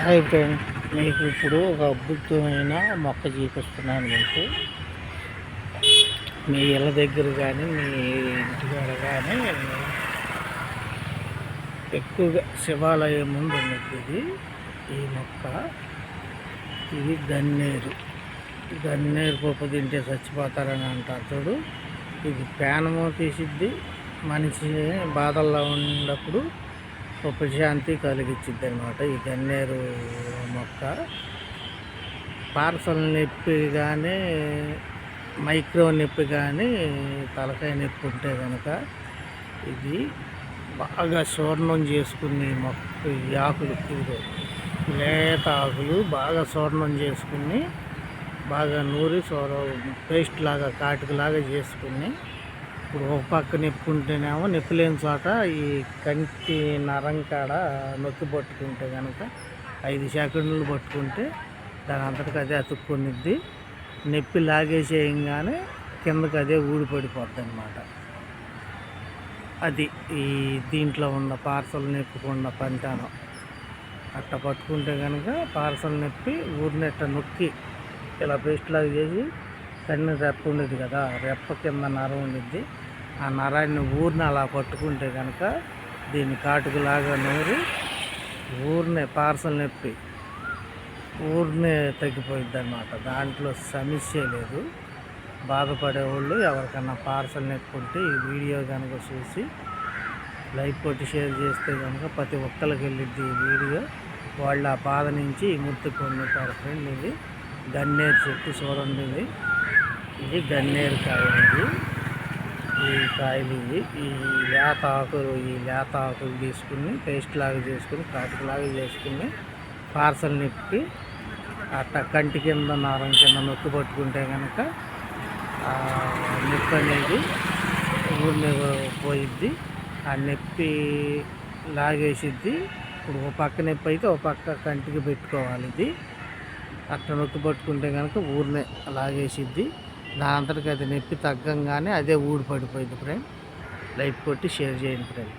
Hi friend, మీకు ఇప్పుడు ఒక అద్భుతమైన మొక్క చూపిస్తున్నాను. మీకు మీ ఇళ్ళ దగ్గర కానీ మీ ఇంటికాడ కానీ ఎక్కువగా శివాలయం ముందు ఉన్నది ఈ మొక్క. ఇది గన్నేరు పప్పు తింటే చచ్చిపోతారని అంటారు చూడు. ఇది పేనము తీసిద్ది, మనిషి బాధల్లో ఉన్నప్పుడు ఉపశాంతి కలిగించిద్ది అనమాట. ఈ గన్నేరు మొక్క పార్సల్ నొప్పి కానీ, మైక్రో నొప్పి కానీ, తలకాయ నొప్పి ఉంటే కనుక ఇది బాగా చూర్ణం చేసుకుని మొక్క ఈ ఆకులు లేత ఆకులు బాగా చూర్ణం చేసుకుని బాగా నూరి పేస్ట్ లాగా కాటుకులాగా చేసుకుని, ఇప్పుడు ఒక పక్క నొప్పి ఉంటేనేమో నొప్పి లేని చోట ఈ కంటి నరం కాడ నొక్కి పట్టుకుంటే కనుక 5 సెకండ్లు పట్టుకుంటే దాని అంతటికి అదే అతుక్కునిద్ది. నొప్పి లాగేసేయంగానే కిందకి అదే ఊడిపడిపోద్ది అనమాట. అది ఈ దీంట్లో ఉన్న పార్సల్ నొప్పికున్న పంటానం. అట్ట పట్టుకుంటే కనుక పార్సల్ నొప్పి ఊరినట్ట నొక్కి ఇలా పేస్ట్ లాగా చేసి, కన్ను రెప్ప ఉండేది కదా, రెప్ప కింద నరం ఉండిద్ది, ఆ నరాన్ని ఊరిని అలా పట్టుకుంటే కనుక దీన్ని కాటుకులాగా నూరి ఊరినే పార్సల్ నొప్పి ఊరినే తగ్గిపోయిద్ది అనమాట. దాంట్లో సమస్య లేదు. బాధపడేవాళ్ళు ఎవరికన్నా పార్సల్ నొప్పి ఉంటే ఈ వీడియో కనుక చూసి లైక్ కొట్టి షేర్ చేస్తే కనుక ప్రతి ఒక్కరికి వెళ్ళిద్ది ఈ వీడియో. వాళ్ళు ఆ బాధ నుంచి విముక్తి పొందుతారు. ఫ్రెండ్, ఇది గన్నేరు చెట్టు చూడండి. ఇది గన్నేరు కాయలు. ఈ కాయలు ఈ లేత ఆకులు తీసుకుని పేస్ట్ లాగా చేసుకుని కాటుకులాగా చేసుకుని పార్సల్ నొప్పి అట్ట కంటి కింద నరం కింద నొక్కి పట్టుకుంటే కనుక నొప్పి అనేది ఊరిని పోయిద్ది. ఆ నొప్పి లాగేసిద్ది. ఇప్పుడు ఒక పక్క నొప్పి అయితే ఒక పక్క కంటికి పెట్టుకోవాలి. ఇది అట్ట నొక్కి పట్టుకుంటే కనుక ఊరినే లాగేసిద్ది. దాని అంతటికి అది నొప్పి తగ్గంగానే అదే ఊడి పడిపోయింది. ఫ్రెండ్, లైక్ కొట్టి షేర్ చేయండి ఫ్రెండ్.